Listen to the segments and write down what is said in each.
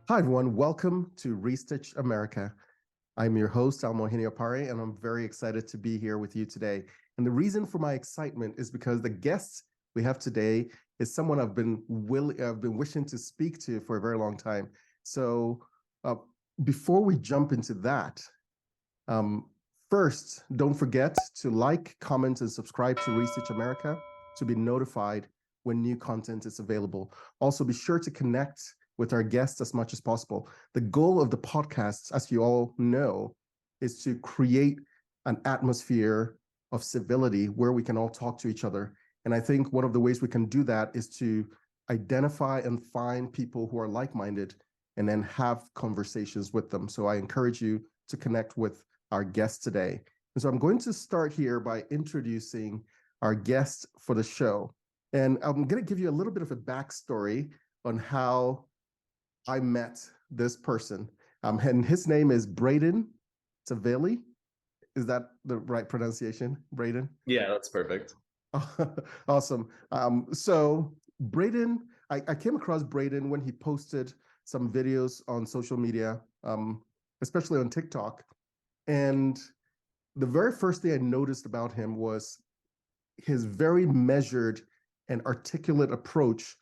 Hi, everyone. Welcome to Restitch America. I'm your host, Ohene-Opare, and I'm very excited to be here with you today. And the reason for my excitement is because the guest we have today is someone I've been wishing to speak to for a very long time. So uh, before we jump into that, first, don't forget to like, comment, and subscribe to Restitch America to be notified when new content is available. Also, be sure to connect with our guests as much as possible. The goal of the podcast, as you all know, is to create an atmosphere of civility where we can all talk to each other. And I think one of the ways we can do that is to identify and find people who are like-minded and then have conversations with them. So I encourage you to connect with our guest today. And so I'm going to start here by introducing our guest for the show. And I'm going to give you a little bit of a backstory on how I met this person. And his name is Braden Tavelli. Is that the right pronunciation, Braden? Yeah, that's perfect. Awesome. So Braden, I came across Braden when he posted some videos on social media, especially on TikTok. And the very first thing I noticed about him was his very measured and articulate approach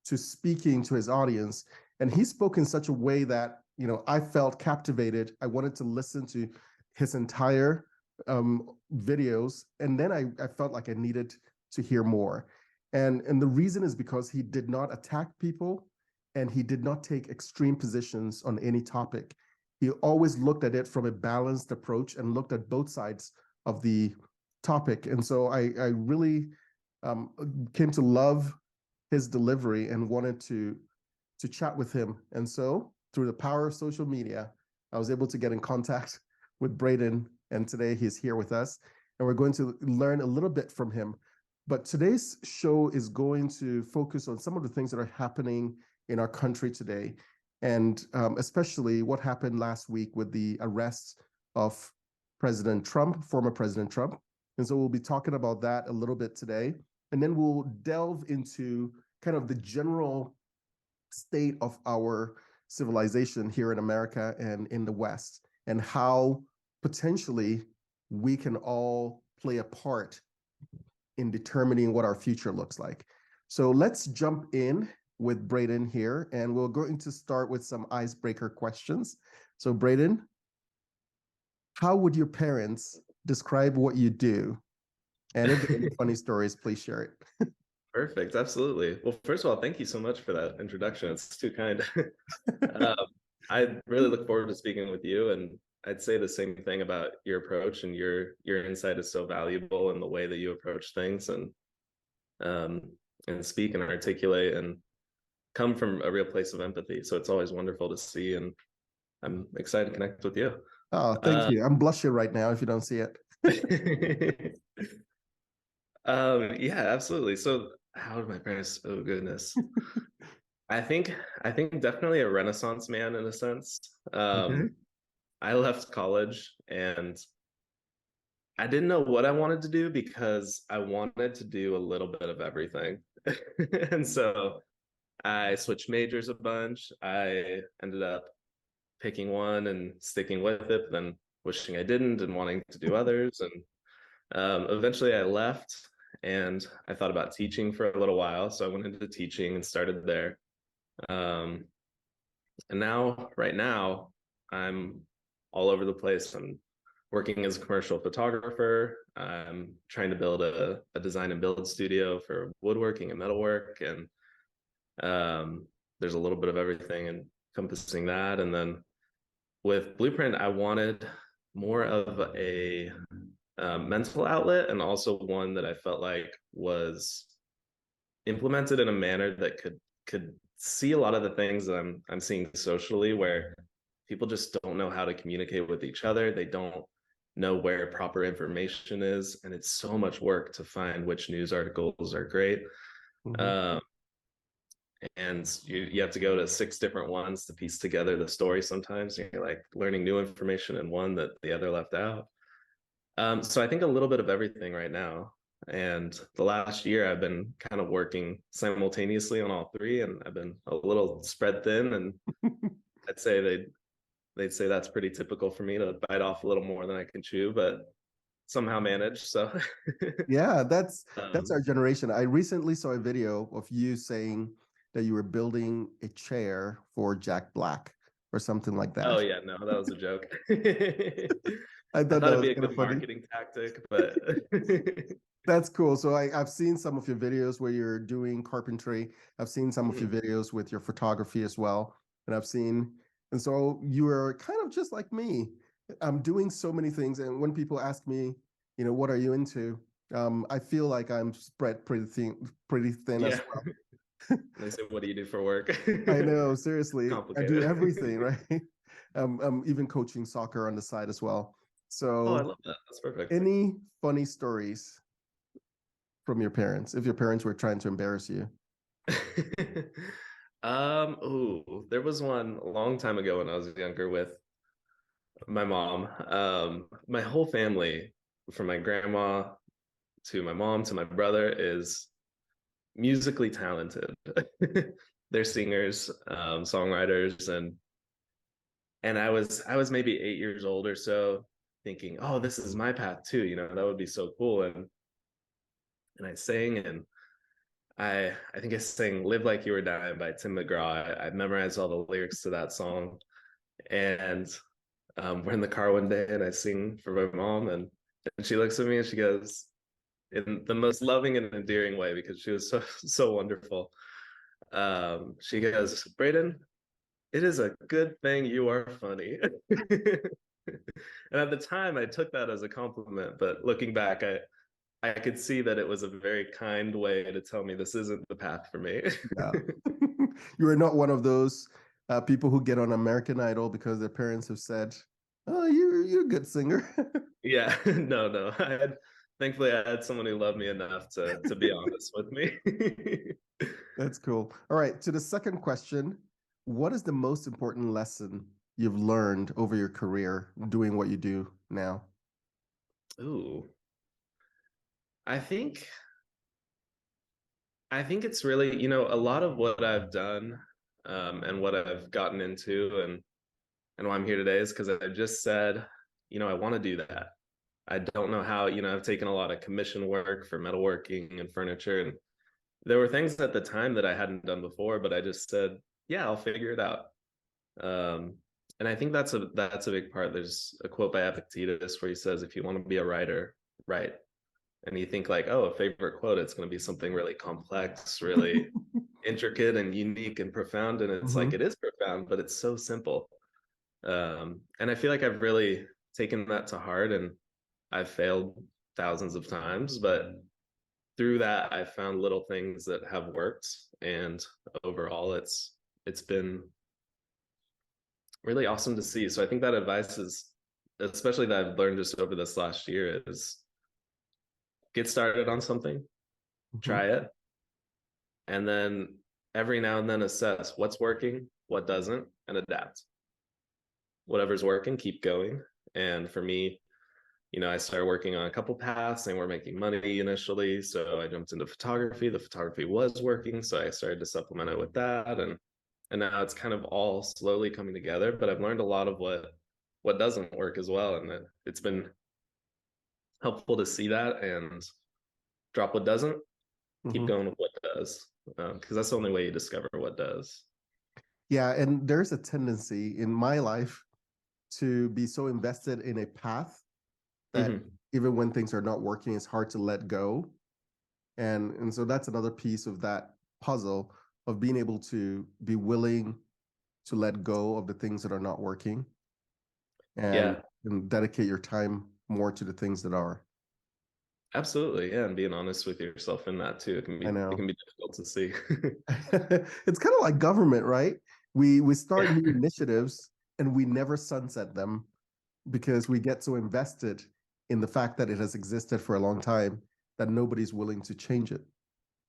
to speaking to his audience. And he spoke in such a way that, I felt captivated. I wanted to listen to his entire videos. And then I felt like I needed to hear more. And the reason is because he did not attack people and he did not take extreme positions on any topic. He always looked at it from a balanced approach and looked at both sides of the topic. And so I really came to love his delivery and wanted to chat with him. And so through the power of social media, I was able to get in contact with Braden, and today he's here with us, and we're going to learn a little bit from him. But today's show is going to focus on some of the things that are happening in our country today, and especially what happened last week with the arrest of President Trump, former President Trump. And so we'll be talking about that a little bit today. And then we'll delve into kind of the general state of our civilization here in America and in the West, and how potentially we can all play a part in determining what our future looks like. So let's jump in with Braden here, and we're going to start with some icebreaker questions. So Braden, how would your parents describe what you do? And if there are any funny stories, please share it. Perfect. Absolutely. Well, first of all, thank you so much for that introduction. It's too kind. I really look forward to speaking with you, and I'd say the same thing about your approach, and your insight is so valuable in the way that you approach things and speak and articulate and come from a real place of empathy. So it's always wonderful to see, and I'm excited to connect with you. Oh, thank you. I'm blushing right now if you don't see it. Yeah, absolutely. So how did my parents, oh goodness. I think definitely a Renaissance man in a sense. Okay. I left college and I didn't know what I wanted to do because I wanted to do a little bit of everything. And so I switched majors a bunch. I ended up picking one and sticking with it, then wishing I didn't and wanting to do others. And eventually I left and I thought about teaching for a little while. So I went into teaching and started there. And right now, I'm all over the place. I'm working as a commercial photographer. I'm trying to build a design and build studio for woodworking and metalwork. And there's a little bit of everything encompassing that. And then with Blueprint, I wanted more of a mental outlet, and also one that I felt like was implemented in a manner that could see a lot of the things that I'm seeing socially, where people just don't know how to communicate with each other. They don't know where proper information is, and it's so much work to find which news articles are great. Mm-hmm. And you have to go to 6 different ones to piece together the story sometimes. You're like learning new information in one that the other left out. So I think a little bit of everything right now. And the last year I've been kind of working simultaneously on all 3, and I've been a little spread thin, and I'd say they'd say that's pretty typical for me to bite off a little more than I can chew, but somehow manage. So Yeah, that's um, our generation. I recently saw a video of you saying that you were building a chair for Jack Black or something like oh that. yeah, no, that was a joke. I I thought thought that it'd was be a kind good of funny. marketing tactic, but That's cool. So I've seen some of your videos where you're doing carpentry. I've seen some of your Mhm. videos with your photography as well. And so you are kind of just like me. I'm doing so many things. And when people ask me, what are you into? I feel like I'm spread pretty thin as Yeah. well. They say, "What do you do for work?" I know, seriously, I do Complicated. everything, right? I'm even coaching soccer on the side as well. Oh, I So, love that. That's perfect. any funny stories from your parents, if your parents were trying to embarrass you? There was one a long time ago when I was younger with my mom. My whole family, from my grandma to my mom to my brother, is musically talented. They're singers, songwriters, and I was maybe 8 years old or so, thinking, oh, this is my path too. That would be so cool. And I sang, and I think I sang "Live Like You Were Dying" by Tim McGraw. I memorized all the lyrics to that song, and we're in the car one day, and I sing for my mom, and she looks at me and she goes, in the most loving and endearing way, because she was so wonderful. She goes, "Braden, it is a good thing you are funny." And at the time, I took that as a compliment, but looking back, I could see that it was a very kind way to tell me this isn't the path for me. Yeah. You are not one of those people who get on American Idol because their parents have said, "Oh, you're a good singer." Yeah, no. Thankfully I had someone who loved me enough to be honest with me. That's cool. All right, to the second question, what is the most important lesson you've learned over your career doing what you do now? Ooh, I think I think it's really, a lot of what I've done, and what I've gotten into, and why I'm here today is because I just said, I want to do that. I don't know how, I've taken a lot of commission work for metalworking and furniture, and there were things at the time that I hadn't done before, but I just said, yeah, I'll figure it out. Um, and I think that's a big part. There's a quote by Epictetus where he says, "If you want to be a writer, write." And you think like, oh, a favorite quote, it's going to be something really complex, really intricate and unique and profound. And it's like, Hmm. it is profound, but it's so simple. And I feel like I've really taken that to heart, and I've failed thousands of times, but through that, I've found little things that have worked. And overall, it's been really awesome to see. So I think that advice is, especially that I've learned just over this last year, is get started on something, Hmm. try it, and then every now and then assess what's working, what doesn't, and adapt. Whatever's working, keep going. And for me, I started working on a couple paths and we're making money initially. So I jumped into photography. The photography was working. So I started to supplement it with that. And now it's kind of all slowly coming together. But I've learned a lot of what doesn't work as well. And it's been helpful to see that and drop what doesn't, keep Hmm. going with what does. Because that's the only way you discover what does. Yeah, and there's a tendency in my life to be so invested in a path that Mm-hmm. even when things are not working, it's hard to let go. And so that's another piece of that puzzle of being able to be willing to let go of the things that are not working and, Yeah, and dedicate your time more to the things that are. absolutely. Yeah, and being honest with yourself in that too. It can I be it know. can be difficult to see. It's kind of like government, right? We start Yeah. new initiatives and we never sunset them because we get so invested in the fact that it has existed for a long time that nobody's willing to change it.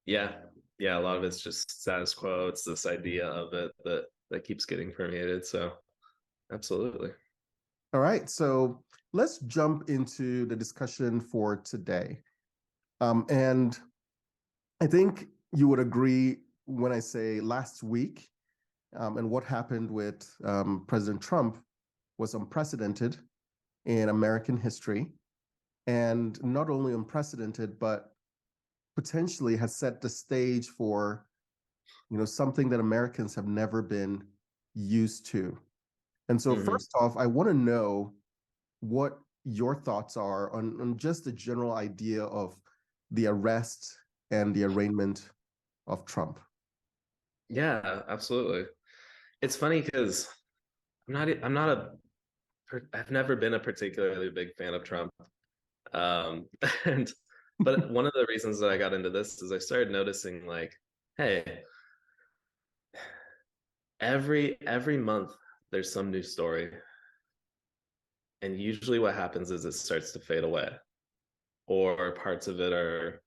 Yeah. Yeah. A lot of it's just status quo. It's this idea of it that keeps getting permeated. So absolutely. All right, so let's jump into the discussion for today. And I think you would agree when I say last week and what happened with President Trump was unprecedented in American history, and not only unprecedented, but potentially has set the stage for, something that Americans have never been used to. And so, Hmm. first off, I want to know what your thoughts are on just the general idea of the arrest and the arraignment of Trump. Yeah, absolutely. It's funny because I'm not I've never been a particularly big fan of Trump. Um, and but one of the reasons that I got into this is I started noticing like, hey, every month there's some new story, and usually what happens is it starts to fade away, or parts of it are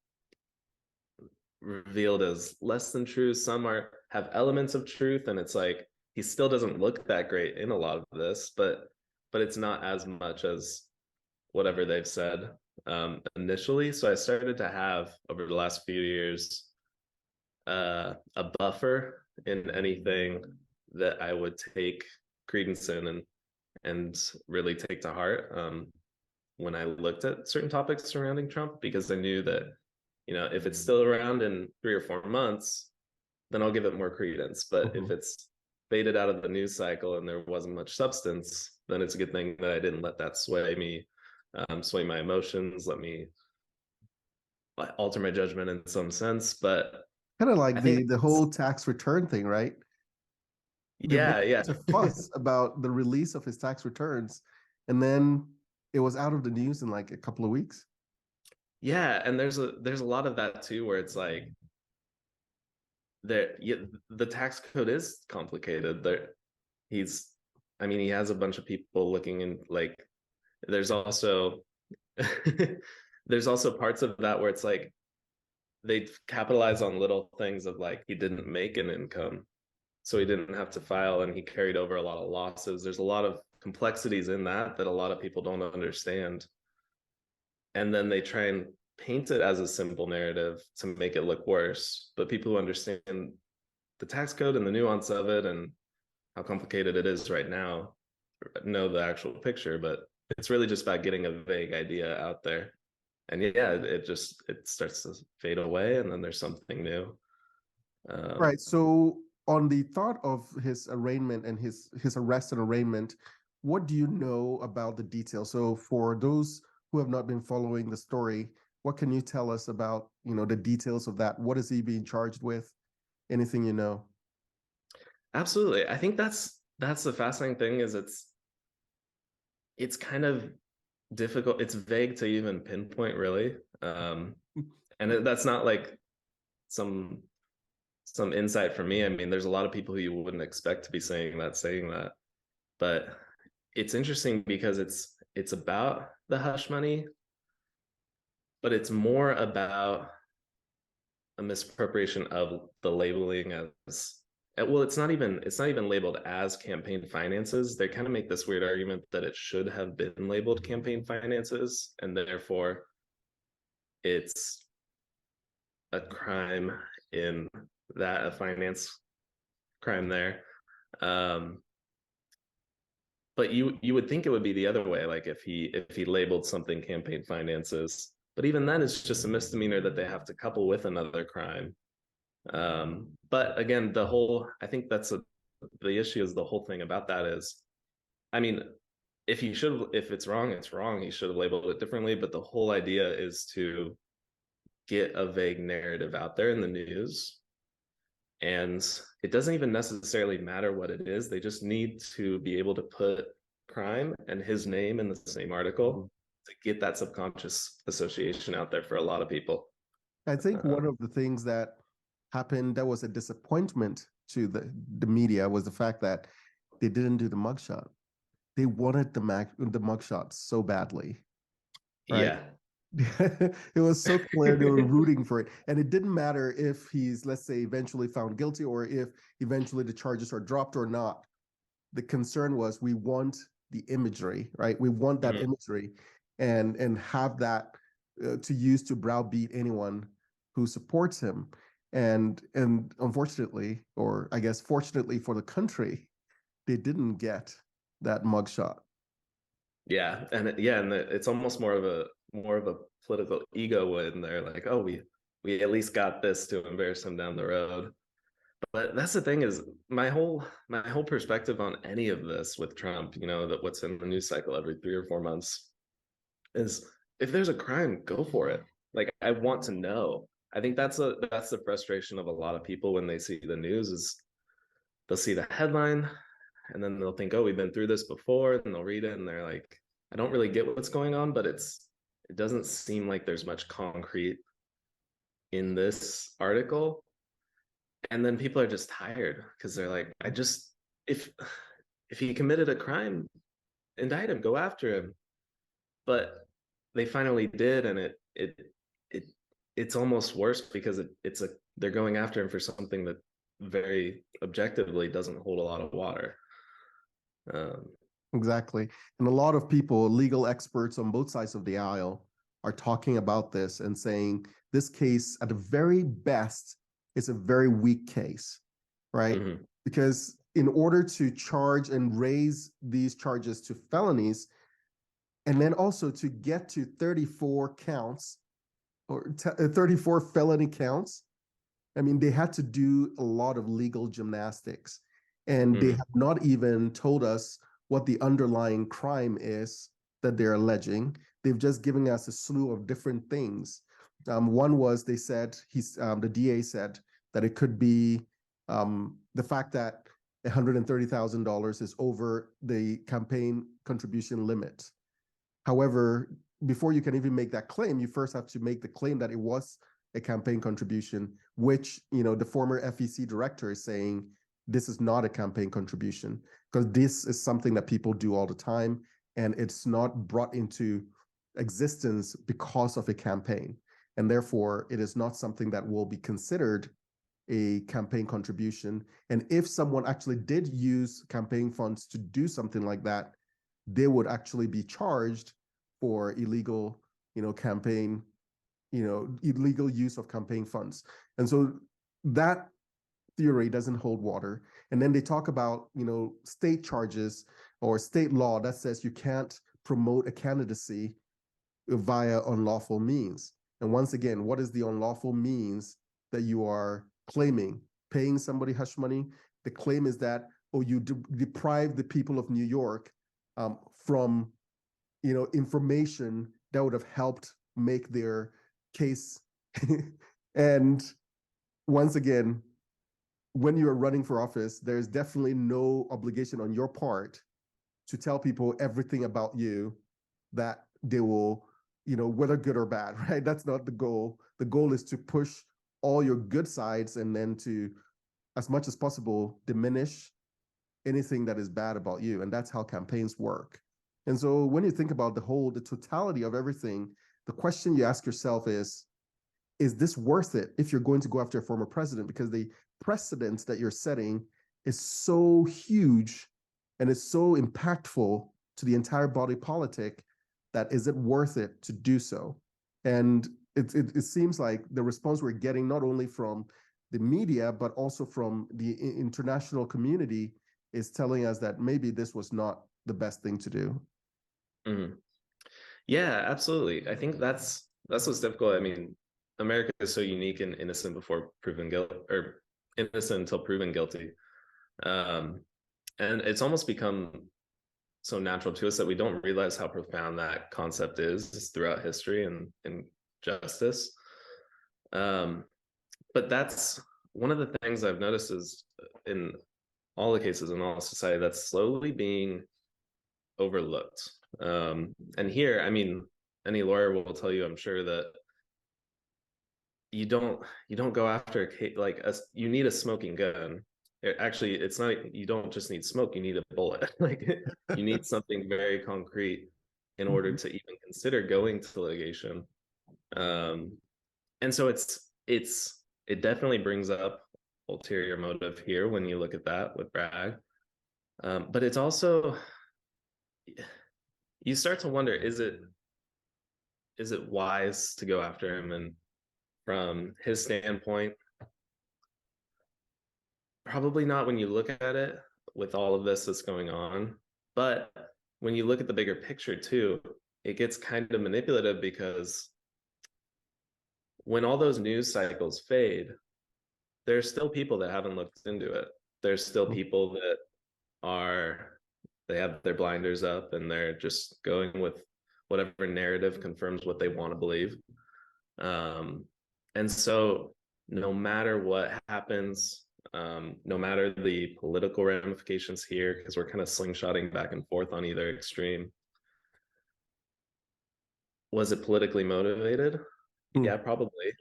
revealed as less than true. Some are have elements of truth, and it's like he still doesn't look that great in a lot of this, but it's not as much as whatever they've said initially. So I started to have over the last few years a buffer in anything that I would take credence in and really take to heart when I looked at certain topics surrounding Trump, because I knew that if it's still around in 3 or 4 months, then I'll give it more credence. But if Mhm. it's faded out of the news cycle and there wasn't much substance, then it's a good thing that I didn't let that sway me, sway my emotions, let me alter my judgment in some sense. But Kind of I like think the whole tax return thing, right? They made yeah, yeah. such a fuss about the release of his tax returns, and then it was out of the news in like a couple of weeks. Yeah, and there's a lot of that too, where it's like there yeah, the tax code is complicated. He's I mean, he has a bunch of people looking in, like there's also there's also parts of that where it's like they capitalize on little things of like he didn't make an income, so he didn't have to file, and he carried over a lot of losses. There's a lot of complexities in that that a lot of people don't understand, and then they try and paint it as a simple narrative to make it look worse. But people who understand the tax code and the nuance of it and how complicated it is right now know the actual picture. But it's really just about getting a vague idea out there, and yeah, it starts to fade away, and then there's something new. Right. So on the thought of his arraignment and his arrest and arraignment, what do you know about the details? So for those who have not been following the story, what can you tell us about, the details of that? What is he being charged with? Anything you know? Absolutely, I think that's the fascinating thing is it's kind of difficult. It's vague to even pinpoint really, and that's not like some insight from me. I mean, there's a lot of people who you wouldn't expect to be saying that, but it's interesting because it's about the hush money, but it's more about a misappropriation of the labeling as well. It's not even labeled as campaign finances. They kind of make this weird argument that it should have been labeled campaign finances, and therefore it's a crime in that, a finance crime there. Um, but you would think it would be the other way, like if he labeled something campaign finances. But even then, it's just a misdemeanor that they have to couple with another crime. But again, I think the issue is the whole thing about that is, I mean, if it's wrong, it's wrong. He should have labeled it differently. But the whole idea is to get a vague narrative out there in the news, and it doesn't even necessarily matter what it is. They just need to be able to put crime and his name in the same article to get that subconscious association out there for a lot of people. I think one Um, of the things that happened that was a disappointment to the media was the fact that they didn't do the mugshot. They wanted the mugshot so badly, right? yeah. It was so clear they were rooting for it. And it didn't matter if he's, let's say, eventually found guilty or if eventually the charges are dropped or not. The concern was we want the imagery, right? We want that Mhm. imagery and have that to use to browbeat anyone who supports him. And unfortunately, or I guess fortunately for the country, they didn't get that mugshot. Yeah, and it's almost more of a political ego win. They're like, oh, we at least got this to embarrass him down the road. But that's the thing is my whole perspective on any of this with Trump, that what's in the news cycle every 3 or 4 months is if there's a crime, go for it. Like I want to know. I think that's the frustration of a lot of people when they see the news is they'll see the headline and then they'll think, oh, we've been through this before, and they'll read it and they're like, I don't really get what's going on, but it doesn't seem like there's much concrete in this article. And then people are just tired because they're like, if if he committed a crime, indict him, go after him. But they finally did, and it it's almost worse because they're going after him for something that very objectively doesn't hold a lot of water. Um, Exactly. And a lot of people, legal experts on both sides of the aisle, are talking about this and saying this case, at the very best, is a very weak case, right? mhm. Because in order to charge and raise these charges to felonies, and then also to get to 34 counts or 34 felony counts, I mean, they had to do a lot of legal gymnastics, and they have not even told us what the underlying crime is that they're alleging. They've just given us a slew of different things. One was they said the DA said that it could be the fact that $130,000 is over the campaign contribution limit. However, before you can even make that claim, you first have to make the claim that it was a campaign contribution, which, the former FEC director is saying this is not a campaign contribution because this is something that people do all the time and it's not brought into existence because of a campaign. And therefore, it is not something that will be considered a campaign contribution. And if someone actually did use campaign funds to do something like that, they would actually be charged for illegal, campaign, illegal use of campaign funds. And so that theory doesn't hold water. And then they talk about, state charges or state law that says you can't promote a candidacy via unlawful means. And once again, what is the unlawful means that you are claiming? Paying somebody hush money? The claim is that, oh, you deprive the people of New York from, information that would have helped make their case. And once again, when you're running for office, there's definitely no obligation on your part to tell people everything about you that they will, whether good or bad, right? That's not the goal. The goal is to push all your good sides and then to, as much as possible, diminish anything that is bad about you. And that's how campaigns work. And so when you think about the totality of everything, the question you ask yourself is this worth it if you're going to go after a former president? Because the precedence that you're setting is so huge and is so impactful to the entire body politic that is it worth it to do so? And it seems like the response we're getting not only from the media, but also from the international community is telling us that maybe this was not the best thing to do. Mhm. Yeah, absolutely. I think that's what's difficult. I mean, America is so unique and innocent before proven guilty, or innocent until proven guilty. Um, and it's almost become so natural to us that we don't realize how profound that concept is throughout history and justice. Um, but that's one of the things I've noticed is in all the cases in all society that's slowly being overlooked. And here, I mean, any lawyer will tell you, I'm sure, that you don't go after a case like us. You need a smoking gun. Actually, it's not. You don't just need smoke. You need a bullet. Like you need something very concrete in order to even consider going to litigation. Um, and so it definitely brings up ulterior motive here when you look at that with Bragg. But it's also you start to wonder, is it wise to go after him? And from his standpoint, probably not when you look at it with all of this that's going on. But when you look at the bigger picture too, it gets kind of manipulative because when all those news cycles fade, there's still people that haven't looked into it. There's still people that they have their blinders up and they're just going with whatever narrative confirms what they want to believe. And so no matter what happens, no matter the political ramifications here, because we're kind of slingshotting back and forth on either extreme, was it politically motivated? Yeah, probably.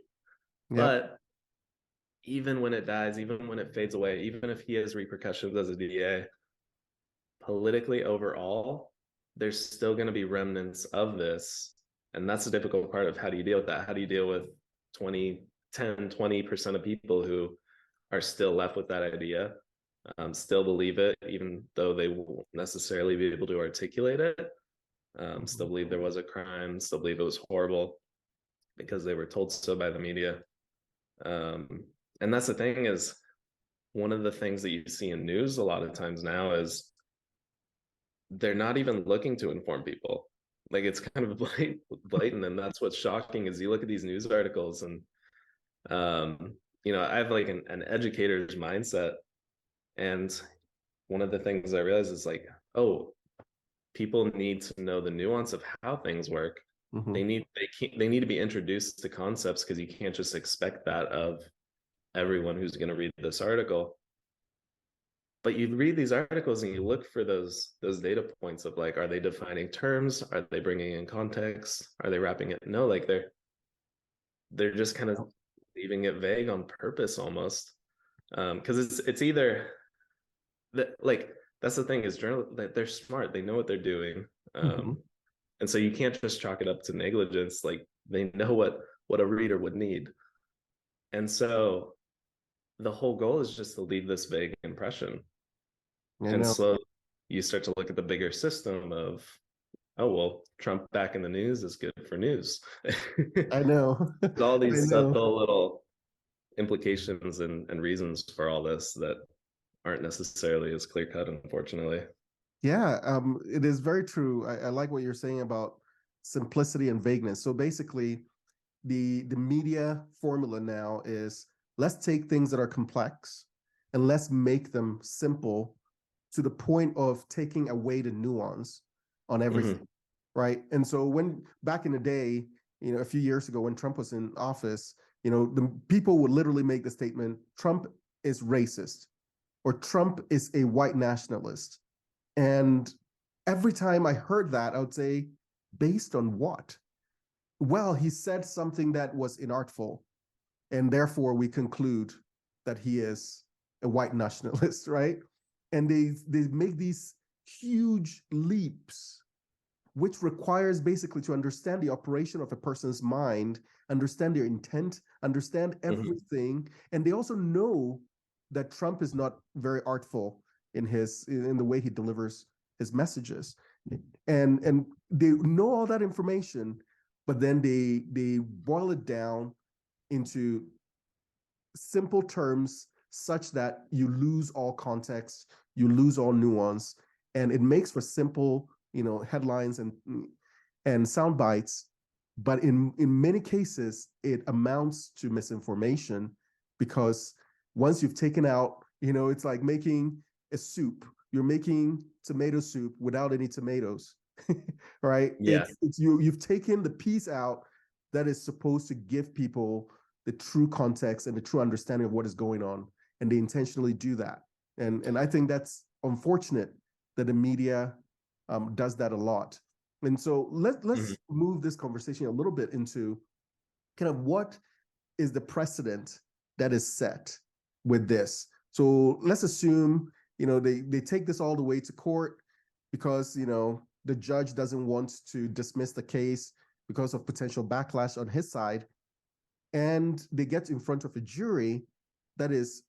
Yep. But even when it dies, even when it fades away, even if he has repercussions as a DA, politically overall, there's still going to be remnants of this. And that's the difficult part of how do you deal with that? How do you deal with 20% of people who are still left with that idea, still believe it, even though they won't necessarily be able to articulate it, still believe there was a crime, still believe it was horrible because they were told so by the media. And that's the thing, is one of the things that you see in news a lot of times now is they're not even looking to inform people. Like, it's kind of blatant, and that's what's shocking is you look at these news articles and I have like an educator's mindset, and one of the things I realized is like, oh, people need to know the nuance of how things work. They need to be introduced to concepts, because you can't just expect that of everyone who's going to read this article. But you read these articles and you look for those data points of like, are they defining terms? Are they bringing in context? Are they wrapping it? No, like they're just kind of leaving it vague on purpose almost, because it's either that, like, that's the thing, is that they're smart, they know what they're doing, and so you can't just chalk it up to negligence. Like, they know what a reader would need, and so the whole goal is just to leave this vague impression. And so you start to look at the bigger system of, oh, well, Trump back in the news is good for news. I know. All these subtle little implications and reasons for all this that aren't necessarily as clear cut, unfortunately. Yeah, it is very true. I like what you're saying about simplicity and vagueness. So basically, the media formula now is, let's take things that are complex and let's make them simple to the point of taking away the nuance on everything, right? And so when back in the day, a few years ago when Trump was in office, the people would literally make the statement, Trump is racist, or Trump is a white nationalist. And every time I heard that, I would say, based on what? Well, he said something that was inartful, and therefore we conclude that he is a white nationalist, right? And they make these huge leaps, which requires basically to understand the operation of a person's mind, understand their intent, understand everything. And they also know that Trump is not very artful in the way he delivers his messages. And they know all that information, but then they boil it down into simple terms such that you lose all context, you lose all nuance, and it makes for simple, headlines and sound bites. But in many cases, it amounts to misinformation, because once you've taken out, it's like making a soup. You're making tomato soup without any tomatoes, right? Yeah. You've taken the piece out that is supposed to give people the true context and the true understanding of what is going on, and they intentionally do that. And I think that's unfortunate that the media does that a lot. And so let's move this conversation a little bit into kind of what is the precedent that is set with this. So let's assume, they take this all the way to court because, the judge doesn't want to dismiss the case because of potential backlash on his side. And they get in front of a jury that is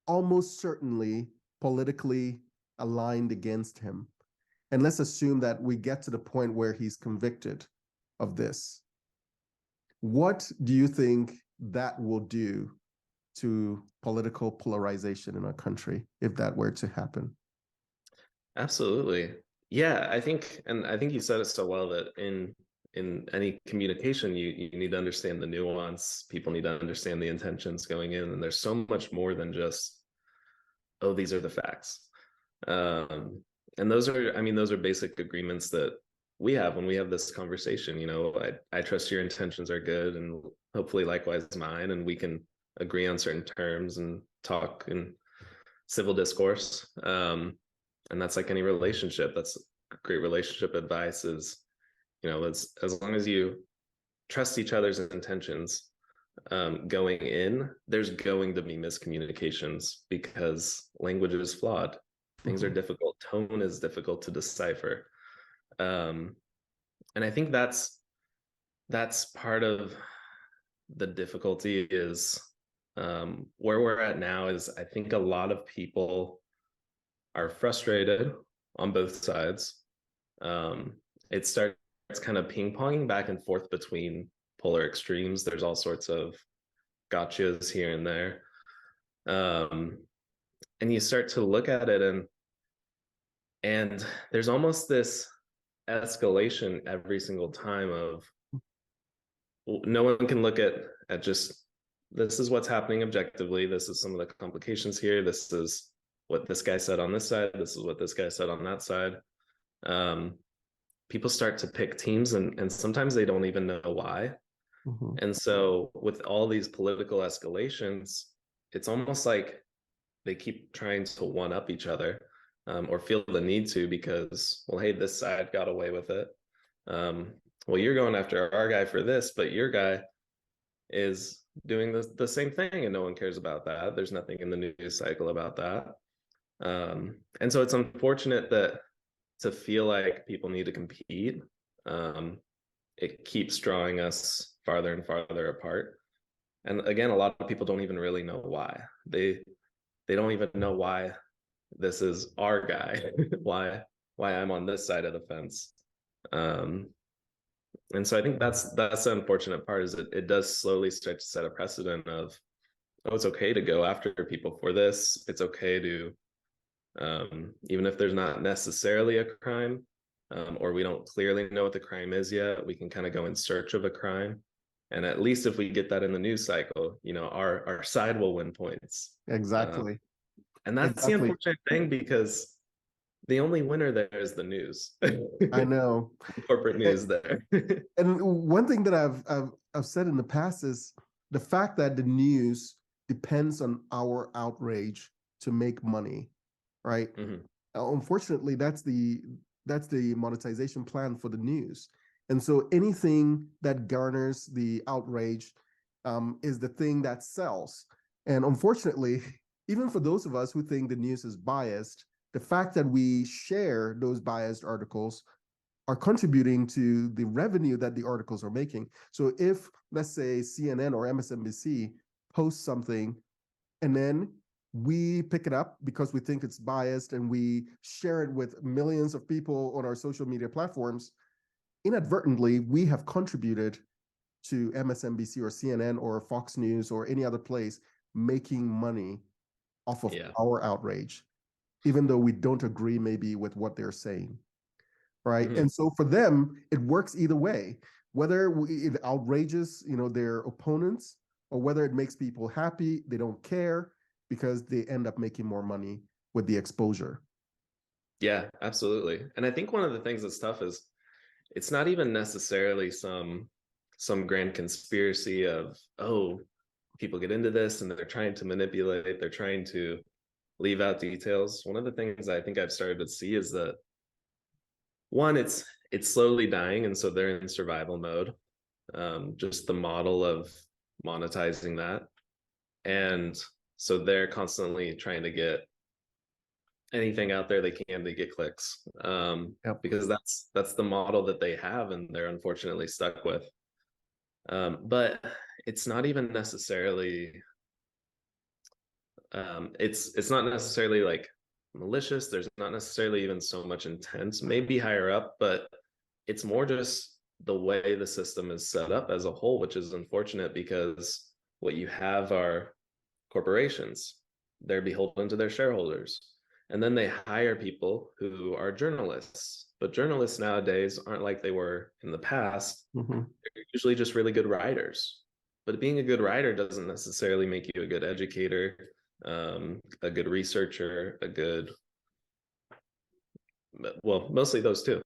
almost certainly politically aligned against him. And let's assume that we get to the point where he's convicted of this. What do you think that will do to political polarization in our country if that were to happen? Absolutely. Yeah, I think, and I think you said it so well that in any communication, you need to understand the nuance. People need to understand the intentions going in, and there's so much more than just, oh, these are the facts. And those are, I mean, those are basic agreements that we have when we have this conversation. You know, I trust your intentions are good, and hopefully likewise mine, and we can agree on certain terms and talk in civil discourse. And that's like any relationship. That's great relationship advice is, you know, as long as you trust each other's intentions going in, there's going to be miscommunications because language is flawed. Things are difficult. Tone is difficult to decipher. And I think that's part of the difficulty is where we're at now is I think a lot of people are frustrated on both sides. It starts kind of ping-ponging back and forth between polar extremes. There's all sorts of gotchas here and there. And you start to look at it and there's almost this escalation every single time of no one can look at just this is what's happening objectively. This is some of the complications here. This is what this guy said on this side. This is what this guy said on that side. People start to pick teams and sometimes they don't even know why. And so with all these political escalations, it's almost like they keep trying to one up each other or feel the need to because, well, hey, this side got away with it. Well, you're going after our guy for this, but your guy is doing the same thing and no one cares about that. There's nothing in the news cycle about that. And so it's unfortunate that to feel like people need to compete, it keeps drawing us farther and farther apart. And again, a lot of people don't even really know why. They don't even know why this is our guy, why I'm on this side of the fence. And so I think that's the unfortunate part is it does slowly start to set a precedent of, oh, it's okay to go after people for this. It's okay to, even if there's not necessarily a crime, or we don't clearly know what the crime is yet, we can kind of go in search of a crime. And at least if we get that in the news cycle, you know, our side will win points. Exactly. And that's the unfortunate thing because the only winner there is the news. I know. Corporate news there. And one thing that I've said in the past is the fact that the news depends on our outrage to make money, right? Unfortunately, that's the monetization plan for the news. And so anything that garners the outrage is the thing that sells. And unfortunately, even for those of us who think the news is biased, the fact that we share those biased articles are contributing to the revenue that the articles are making. So if, let's say, CNN or MSNBC posts something and then we pick it up because we think it's biased and we share it with millions of people on our social media platforms, inadvertently, we have contributed to MSNBC or CNN or Fox News or any other place making money off of our outrage, even though we don't agree maybe with what they're saying, right? And so for them, it works either way, whether it outrages, you know, their opponents or whether it makes people happy, they don't care because they end up making more money with the exposure. Yeah, absolutely. And I think one of the things that's tough is it's not even necessarily some grand conspiracy of, oh, people get into this and they're trying to manipulate, they're trying to leave out details. One of the things I think I've started to see is that one, it's slowly dying, and so they're in survival mode. Just the model of monetizing that. And so they're constantly trying to get anything out there they can to get clicks, because that's the model that they have and they're unfortunately stuck with. But it's not even necessarily it's not necessarily like malicious. There's not necessarily even so much intent, maybe higher up, but it's more just the way the system is set up as a whole, which is unfortunate because what you have are corporations. They're beholden to their shareholders. And then they hire people who are journalists. But journalists nowadays aren't like they were in the past. Mm-hmm. They're usually just really good writers. But being a good writer doesn't necessarily make you a good educator, a good researcher, well, mostly those two.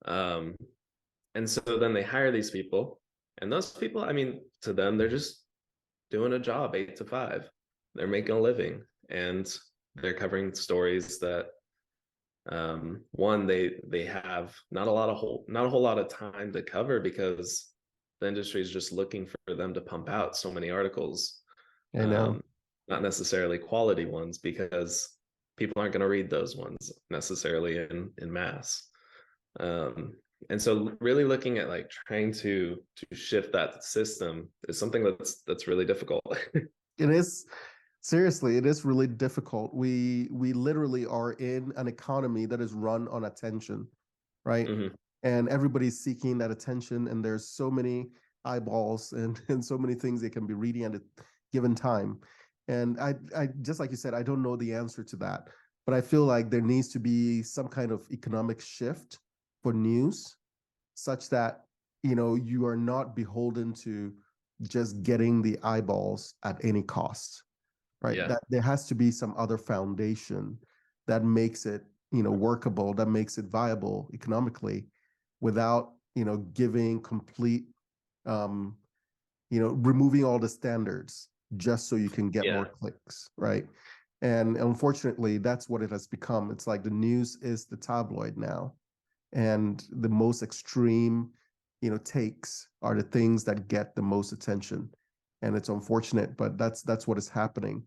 And so then they hire these people, and those people, I mean, to them, they're just doing a job 8 to 5. They're making a living, and they're covering stories that one, they have not a whole lot of time to cover, because the industry is just looking for them to pump out so many articles. I know. Not necessarily quality ones, because people aren't going to read those ones necessarily in mass. And so really looking at like trying to shift that system is something that's really difficult. It is, seriously, it is really difficult. We literally are in an economy that is run on attention, right? Mm-hmm. And everybody's seeking that attention, and there's so many eyeballs and so many things they can be reading at a given time. And I just like you said, I don't know the answer to that, but I feel like there needs to be some kind of economic shift for news, such that you are not beholden to just getting the eyeballs at any cost, right? Yeah. That there has to be some other foundation that makes it workable, that makes it viable economically, without giving complete removing all the standards just so you can get Yeah. more clicks, right? And unfortunately, that's what it has become. It's like the news is the tabloid now, and the most extreme takes are the things that get the most attention. And it's unfortunate, but that's what is happening,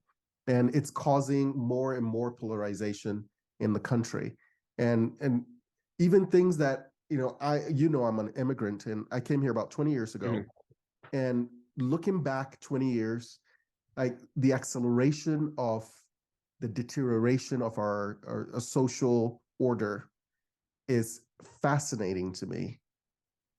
and it's causing more and more polarization in the country. And even things that I'm an immigrant, and I came here about 20 years ago. Mm-hmm. And looking back 20 years, like the acceleration of the deterioration of our social order is fascinating to me,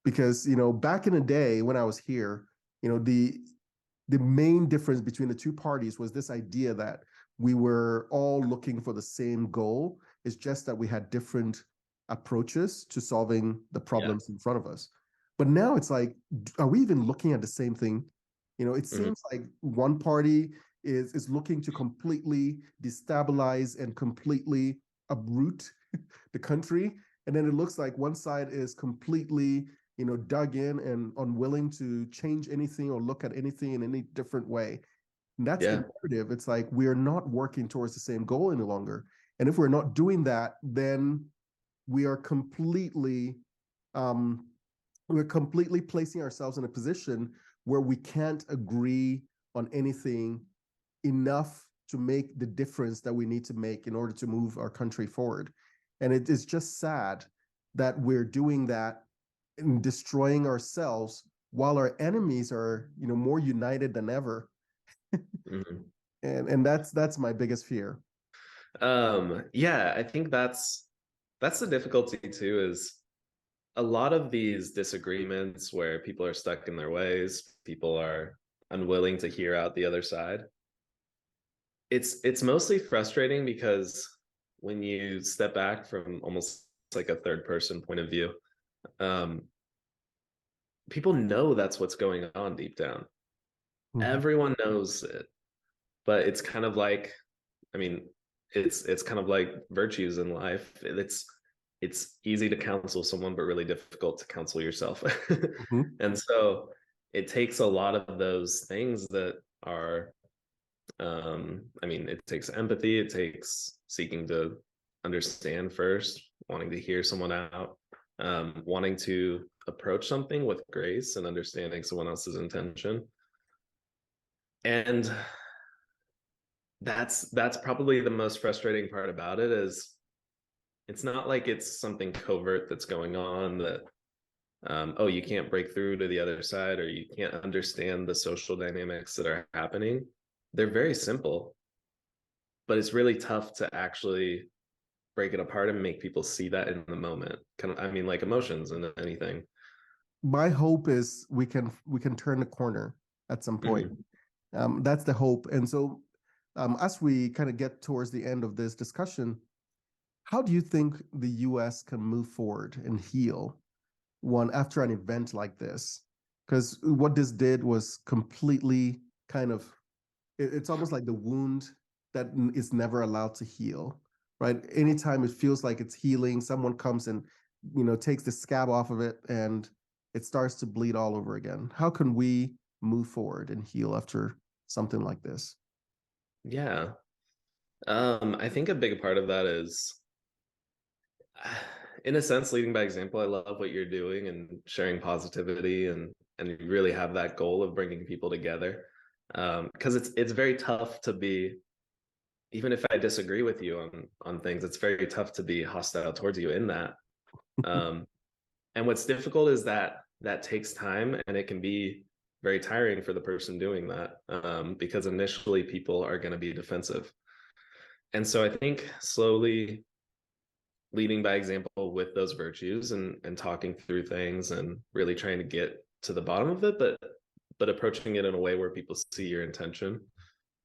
because back in the day when I was here, the main difference between the two parties was this idea that we were all looking for the same goal. It's just that we had different approaches to solving the problems in front of us. But now it's like, are we even looking at the same thing? It Mm-hmm. seems like one party is looking to completely destabilize and completely uproot the country, and then it looks like one side is completely dug in and unwilling to change anything or look at anything in any different way. And that's the narrative. It's like we're not working towards the same goal any longer. And if we're not doing that, then we are completely placing ourselves in a position where we can't agree on anything enough to make the difference that we need to make in order to move our country forward. And it is just sad that we're doing that and destroying ourselves while our enemies are more united than ever. Mm-hmm. And that's my biggest fear. Yeah, I think that's the difficulty too, is a lot of these disagreements where people are stuck in their ways, people are unwilling to hear out the other side. It's mostly frustrating because when you step back from almost like a third person point of view, people know that's what's going on deep down. Mm-hmm. Everyone knows it, but it's kind of like, I mean, it's kind of like virtues in life. It's easy to counsel someone, but really difficult to counsel yourself. Mm-hmm. And so it takes a lot of those things that are, I mean, it takes empathy, it takes seeking to understand first, wanting to hear someone out, wanting to approach something with grace and understanding someone else's intention. And that's probably the most frustrating part about it, is it's not like it's something covert that's going on that oh, you can't break through to the other side, or you can't understand the social dynamics that are happening. They're very simple, but it's really tough to actually break it apart and make people see that in the moment. Kind of, I mean, like emotions and anything. My hope is we can turn the corner at some point. Mm-hmm. That's the hope. And so As we kind of get towards the end of this discussion, how do you think the US can move forward and heal one after an event like this? Because what this did was completely kind of, it's almost like the wound that is never allowed to heal, right? Anytime it feels like it's healing, someone comes and, takes the scab off of it and it starts to bleed all over again. How can we move forward and heal after something like this? Yeah. I think a big part of that is, in a sense, leading by example. I love what you're doing and sharing positivity, and you really have that goal of bringing people together. Because it's very tough to be, even if I disagree with you on things, it's very tough to be hostile towards you in that. Um, and what's difficult is that that takes time, and it can be very tiring for the person doing that, because initially people are going to be defensive. And so I think slowly leading by example with those virtues, and talking through things and really trying to get to the bottom of it, but approaching it in a way where people see your intention.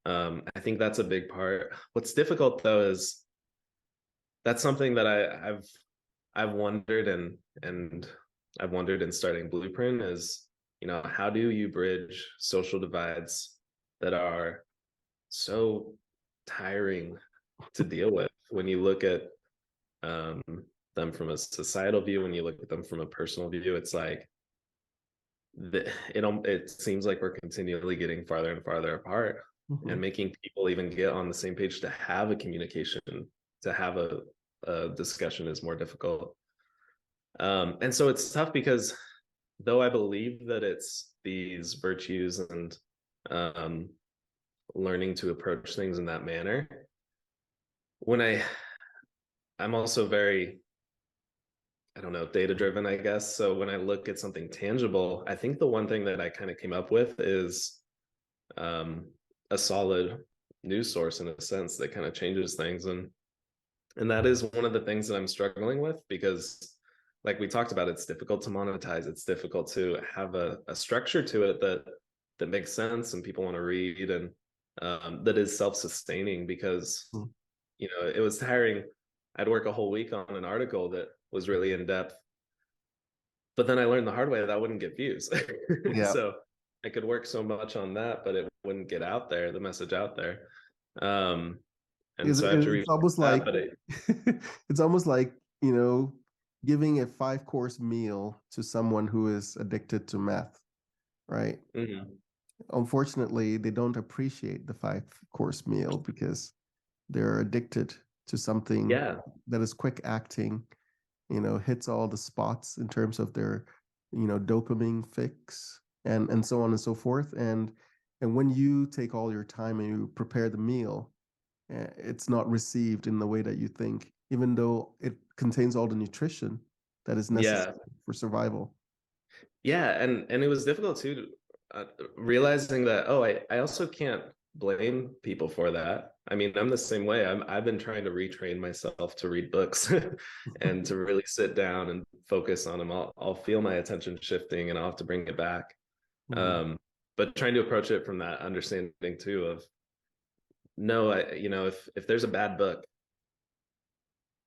I think that's a big part. What's difficult though is that's something that I've wondered, and I've wondered in starting Blueprint is, how do you bridge social divides that are so tiring to deal with when you look at um, them from a societal view, when you look at them from a personal view. It's like it seems like we're continually getting farther and farther apart, Mhm. and making people even get on the same page to have a communication, to have a discussion is more difficult. And so it's tough because though I believe that it's these virtues and um, learning to approach things in that manner, when I'm also very, I don't know, data driven, I guess. So when I look at something tangible, I think the one thing that I kind of came up with is um, a solid news source in a sense that kind of changes things. And that is one of the things that I'm struggling with, because like we talked about, it's difficult to monetize. It's difficult to have a structure to it that makes sense and people want to read, and that is self-sustaining, because Mhm. it was tiring. I'd work a whole week on an article that was really in depth, but then I learned the hard way that I wouldn't get views. Yeah. So I could work so much on that, but it wouldn't get out there, the message out there. Um, and so I have to It's reach almost that, like but it, it's almost like, giving a five-course meal to someone who is addicted to meth, right? mhm. Unfortunately, they don't appreciate the five-course meal because they're addicted to something Yeah, that is quick acting, hits all the spots in terms of their, dopamine fix and so on and so forth. And when you take all your time and you prepare the meal, it's not received in the way that you think, even though it contains all the nutrition that is yeah, necessary for survival. yeah. And it was difficult too, realizing that, oh, I also can't blame people for that. I mean, I'm the same way. I've been trying to retrain myself to read books and to really sit down and focus on them. I'll feel my attention shifting and I'll have to bring it back. Mhm. um but trying to approach it from that understanding too of, no, if there's a bad book,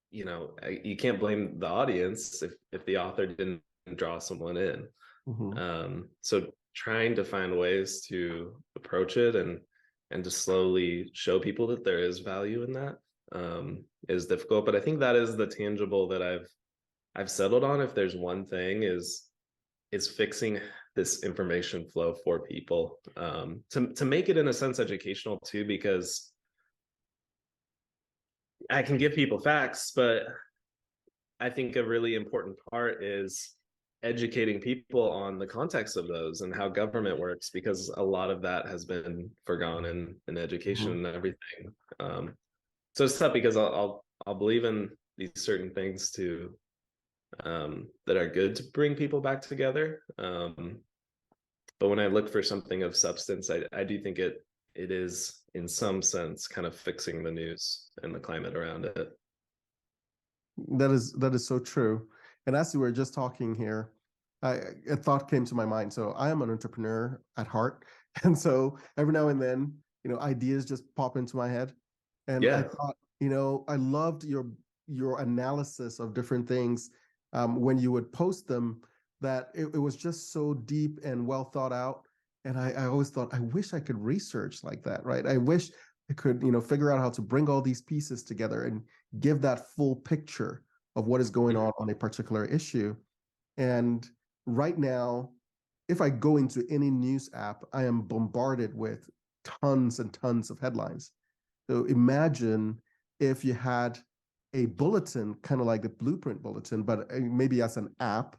you can't blame the audience if the author didn't draw someone in. Mhm. So trying to find ways to approach it, and to slowly show people that there is value in that, is difficult. But I think that is the tangible that I've settled on. If there's one thing, is fixing this information flow for people, to make it in a sense educational too, because I can give people facts, but I think a really important part is educating people on the context of those and how government works, because a lot of that has been forgone in education Mhm. and everything. So it's tough because I'll believe in these certain things to, that are good to bring people back together. But when I look for something of substance, I do think it is in some sense kind of fixing the news and the climate around it. That is so true. And as we were just talking here, a thought came to my mind. So I am an entrepreneur at heart, and so every now and then ideas just pop into my head. And I Yeah. thought, I loved your analysis of different things when you would post them, that it was just so deep and well thought out. And I always thought, I wish I could research like that, right? I wish I could, figure out how to bring all these pieces together and give that full picture of what is going on a particular issue. And right now, if I go into any news app, I am bombarded with tons and tons of headlines. So imagine if you had a bulletin, kind of like the Blueprint Bulletin, but maybe as an app,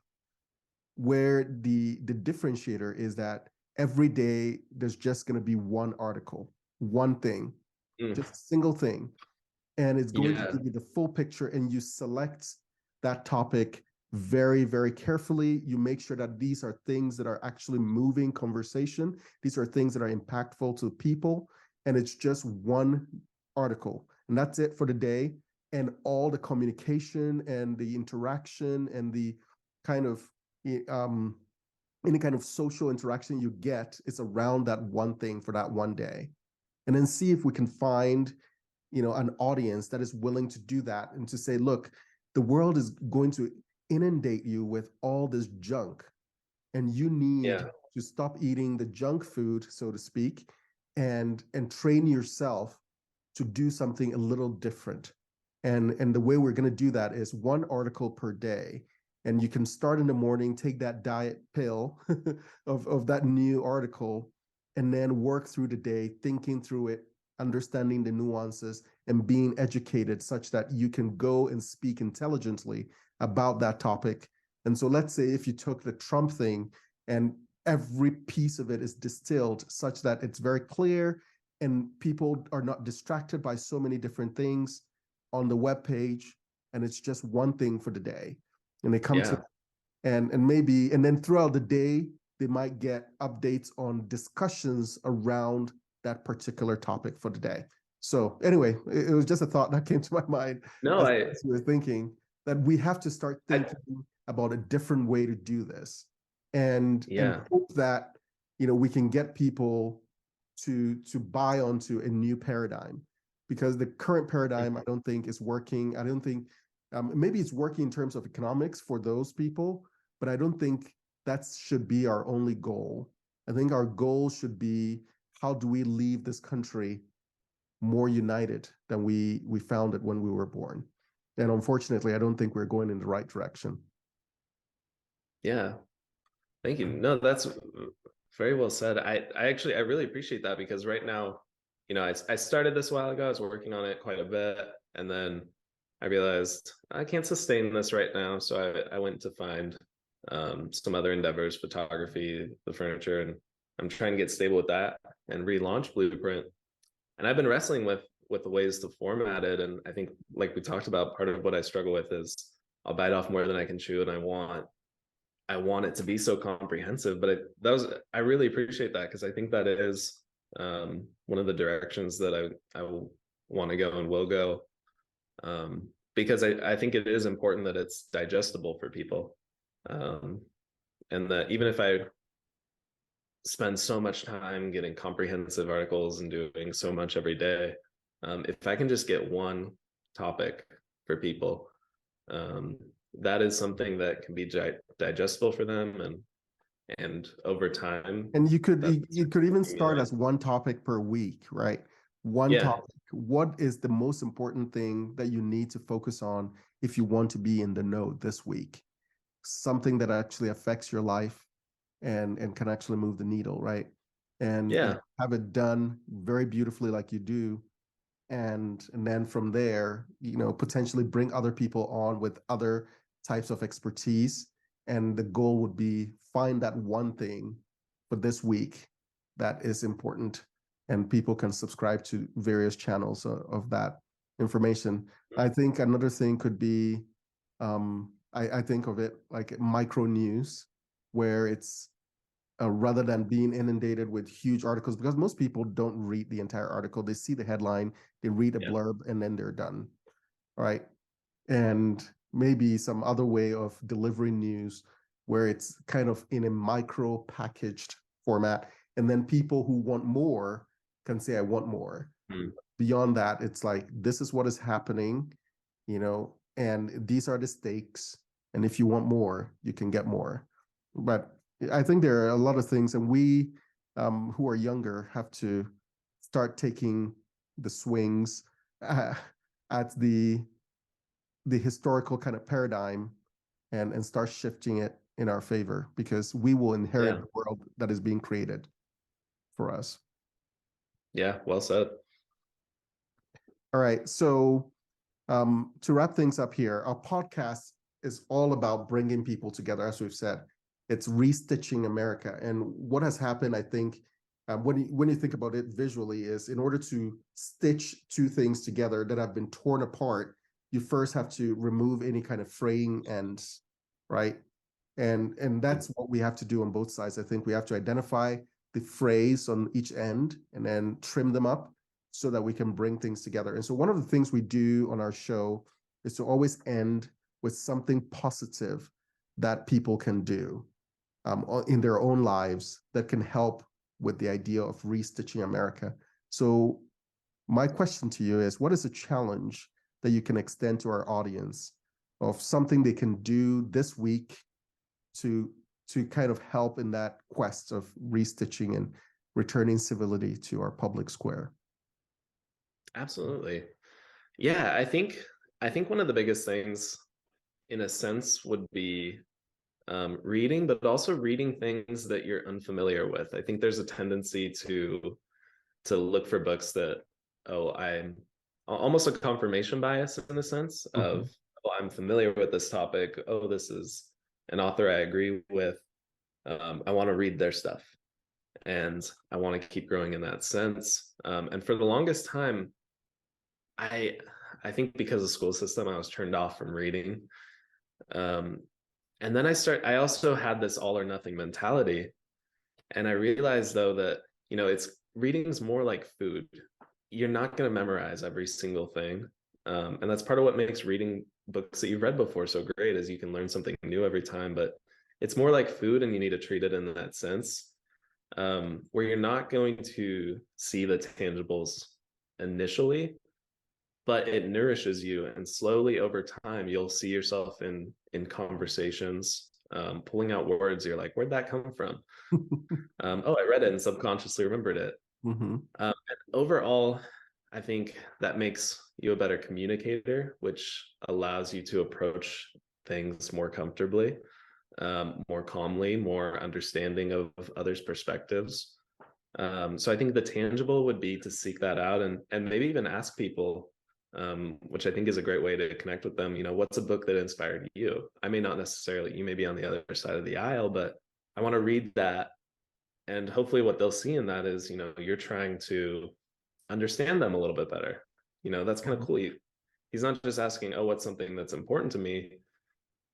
where the differentiator is that every day there's just going to be one article, one thing, just a single thing, and it's going to Yeah. give you the full picture, and you select that topic very, very carefully. You make sure that these are things that are actually moving conversation. These are things that are impactful to people, and it's just one article, and that's it for the day. And all the communication and the interaction and the kind of um, any kind of social interaction you get is around that one thing for that one day. And then see if we can find an audience that is willing to do that, and to say, look, the world is going to inundate you with all this junk, and you need Yeah. to stop eating the junk food, so to speak, and train yourself to do something a little different. And the way we're going to do that is one article per day. And you can start in the morning, take that diet pill of that new article, and then work through the day, thinking through it, understanding the nuances, and being educated such that you can go and speak intelligently about that topic. And so let's say if you took the Trump thing, and every piece of it is distilled such that it's very clear, and people are not distracted by so many different things on the web page, and it's just one thing for the day, and they come to, and maybe, and then throughout the day they might get updates on discussions around that particular topic for the day. So anyway, it was just a thought that came to my mind No, as we were thinking that we have to start thinking about a different way to do this, and hope that we can get people to buy onto a new paradigm, because the current paradigm I don't think is working. I don't think maybe it's working in terms of economics for those people, but I don't think that should be our only goal. I think our goal should be, how do we leave this country more united than we found it when we were born? And unfortunately, I don't think we're going in the right direction. Yeah. Thank you. No, that's very well said. I really appreciate that, because right now, I started this a while ago. I was working on it quite a bit, and then I realized I can't sustain this right now. So I went to find some other endeavors, photography, the furniture, and I'm trying to get stable with that and relaunch Blueprint. And I've been wrestling with the ways to format it. And I think, like we talked about, part of what I struggle with is I'll bite off more than I can chew, and I want it to be so comprehensive. But I really appreciate that, because I think that is one of the directions that I will want to go and will go, because I think it is important that it's digestible for people, and that even if I spend so much time getting comprehensive articles and doing so much every day, if I can just get one topic for people, that is something that can be digestible for them, and over time. And you could even start as one topic per week, right? One topic. What is the most important thing that you need to focus on if you want to be in the know this week? Something that actually affects your life and can actually move the needle, right? And have it done very beautifully like you do. And then from there, potentially bring other people on with other types of expertise. And the goal would be, find that one thing for this week that is important, and people can subscribe to various channels of that information. I think another thing could be, I think of it like micro news, where it's rather than being inundated with huge articles, because most people don't read the entire article. They see the headline, they read a blurb, and then they're done, right? And maybe some other way of delivering news where it's kind of in a micro packaged format. And then people who want more can say, I want more. Mm. Beyond that, it's like, this is what is happening, and these are the stakes. And if you want more, you can get more. But I think there are a lot of things, and we who are younger have to start taking the swings at the historical kind of paradigm and start shifting it in our favor, because we will inherit Yeah. the world that is being created for us. Yeah, well said. All right. So to wrap things up here, our podcast is all about bringing people together, as we've said. It's Restitching America. And what has happened, I think, when you think about it visually, is in order to stitch two things together that have been torn apart, you first have to remove any kind of fraying ends, right? And that's what we have to do on both sides. I think we have to identify the frays on each end and then trim them up so that we can bring things together. And so one of the things we do on our show is to always end with something positive that people can do in their own lives that can help with the idea of restitching America. So my question to you is, what is a challenge that you can extend to our audience of something they can do this week to kind of help in that quest of restitching and returning civility to our public square? Absolutely. Yeah, I think one of the biggest things, in a sense, would be reading, but also reading things that you're unfamiliar with. I think there's a tendency to look for books that, I'm almost a confirmation bias, in the sense of, I'm familiar with this topic. Oh, this is an author I agree with. I want to read their stuff, and I want to keep growing in that sense. And for the longest time, I think because of school system, I was turned off from reading. And then I also had this all or nothing mentality. And I realized, though, that, it's reading's more like food. You're not going to memorize every single thing. And that's part of what makes reading books that you've read before so great, is you can learn something new every time. But it's more like food, and you need to treat it in that sense, where you're not going to see the tangibles initially, but it nourishes you, and slowly over time you'll see yourself in conversations, pulling out words. You're like, where'd that come from? Oh, I read it and subconsciously remembered it. And overall, I think that makes you a better communicator, which allows you to approach things more comfortably, more calmly, more understanding of others' perspectives. So I think the tangible would be to seek that out, and maybe even ask people, which I think is a great way to connect with them. What's a book that inspired you? I may not necessarily, you may be on the other side of the aisle, but I want to read that. And hopefully what they'll see in that is, you're trying to understand them a little bit better. That's kind of cool. He's not just asking, oh, what's something that's important to me?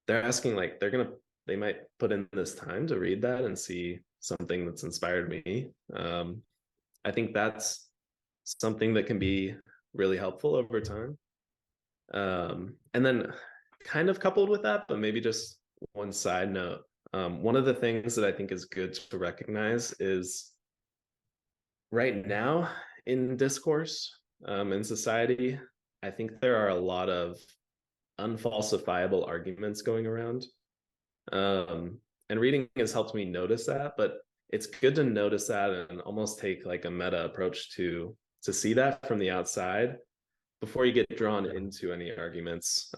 They're asking, like, they might put in this time to read that and see something that's inspired me. I think that's something that can be really helpful over time. And then, kind of coupled with that, but maybe just one side note, one of the things that I think is good to recognize is, right now in discourse, in society, I think there are a lot of unfalsifiable arguments going around. And reading has helped me notice that, but it's good to notice that and almost take like a meta approach to see that from the outside before you get drawn into any arguments,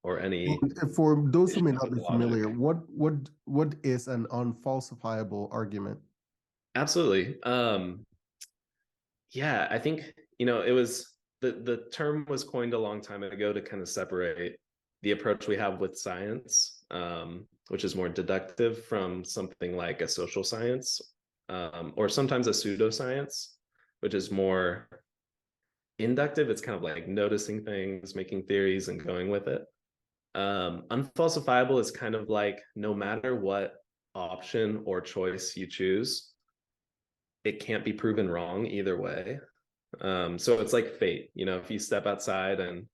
or any. And for those who may not be logic. familiar, what is an unfalsifiable argument? Absolutely. Yeah, I think, it was the term was coined a long time ago to kind of separate the approach we have with science, which is more deductive, from something like a social science, or sometimes a pseudoscience, which is more inductive. It's kind of like noticing things, making theories, and going with it. Unfalsifiable is kind of like, no matter what option or choice you choose, it can't be proven wrong either way. So it's like fate. If you step outside and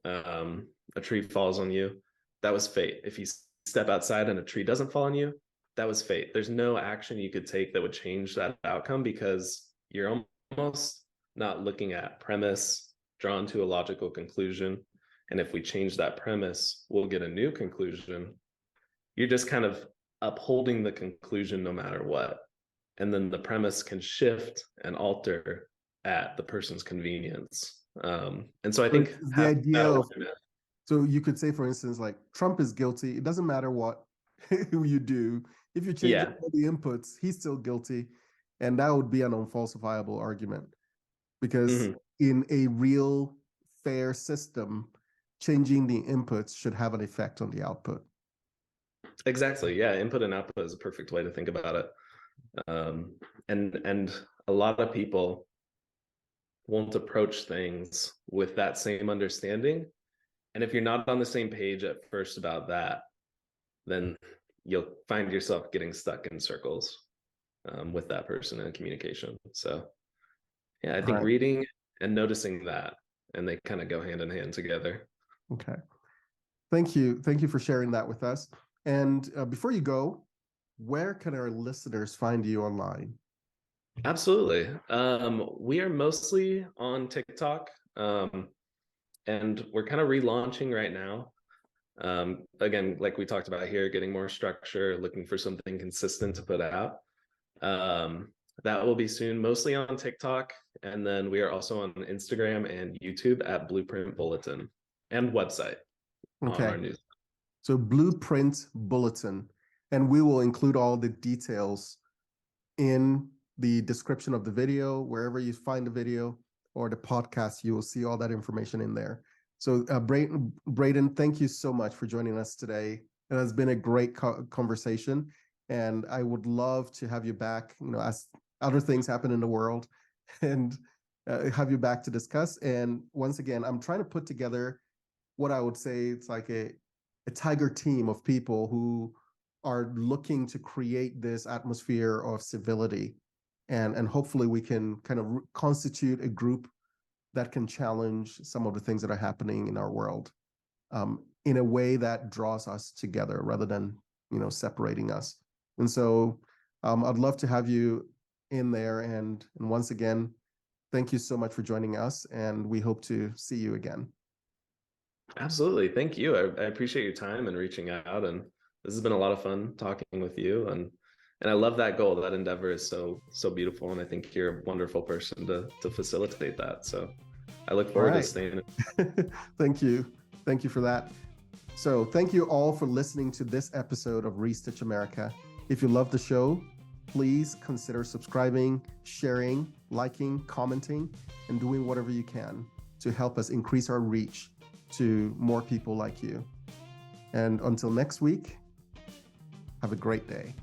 a tree falls on you, that was fate. If you step outside and a tree doesn't fall on you, that was fate. There's no action you could take that would change that outcome, because you're almost not looking at premise drawn to a logical conclusion. And if we change that premise, we'll get a new conclusion. You're just kind of upholding the conclusion no matter what. And then the premise can shift and alter at the person's convenience. And so I think It's the having idea that of, alignment. so you could say, for instance, like Trump is guilty. It doesn't matter what who you do. If you change Yeah. all the inputs, he's still guilty. And that would be an unfalsifiable argument. Because Mhm. in a real fair system, changing the inputs should have an effect on the output. Exactly. Yeah. Input and output is a perfect way to think about it. And a lot of people won't approach things with that same understanding. And if you're not on the same page at first about that, then you'll find yourself getting stuck in circles with that person in communication. So yeah, I All think right. reading and noticing that, and they kind of go hand in hand together. Okay. Thank you. Thank you for sharing that with us. And before you go, where can our listeners find you online? Absolutely. We are mostly on TikTok, and we're kind of relaunching right now. Again, like we talked about here, getting more structure, looking for something consistent to put out. That will be soon, mostly on TikTok. And then we are also on Instagram and YouTube at Blueprint Bulletin, and website on our Okay. news. So Blueprint Bulletin, and we will include all the details in the description of the video, wherever you find the video or the podcast, you will see all that information in there. So Braden, thank you so much for joining us today. It has been a great conversation, and I would love to have you back, as other things happen in the world, and have you back to discuss. And once again, I'm trying to put together what I would say it's like a tiger team of people who are looking to create this atmosphere of civility, and hopefully we can kind of constitute a group that can challenge some of the things that are happening in our world, in a way that draws us together rather than separating us. And so I'd love to have you in there, and once again, thank you so much for joining us, and we hope to see you again. Absolutely. Thank you. I appreciate your time and reaching out. And this has been a lot of fun talking with you. And I love that goal. That endeavor is so beautiful. And I think you're a wonderful person to facilitate that. So I look forward to staying. Thank you. Thank you for that. So thank you all for listening to this episode of Restitch America. If you love the show, please consider subscribing, sharing, liking, commenting, and doing whatever you can to help us increase our reach to more people like you. And until next week, have a great day.